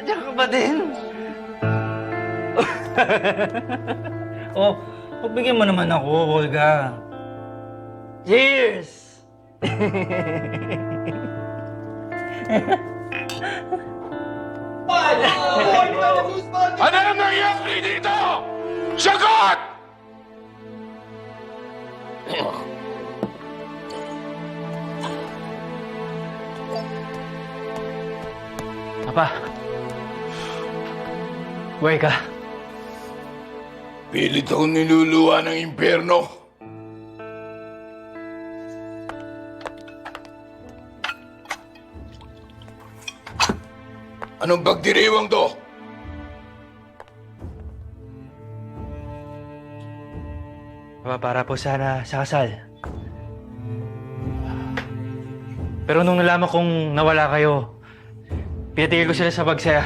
Andiyan ka ba din? Oh, pagbigyan mo naman ako, Olga. Cheers! Ano ang nangyayari dito? Sagot! Papa. Buhay ka. Pilit akong niluluwa ng impyerno. Anong pagdiriwang to? Papa, para po sana sa kasal. Pero nung nalaman kong nawala kayo, pinatigil ko sila sa bagsaya.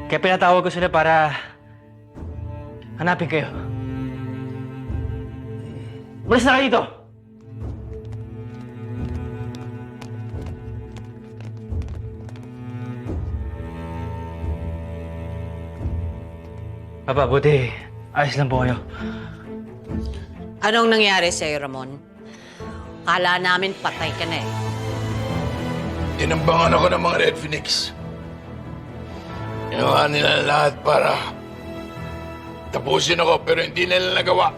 Kaya pinatawag ko sila para hanapin kayo. Malis na kayo dito! Papa, buti. Ayos lang po kayo. Anong nangyari sa'yo, Ramon? Kala namin patay ka na eh. Tinambangan ako ng mga Red Phoenix. Ginawa nila lahat para tapusin ako pero hindi nila nagawa.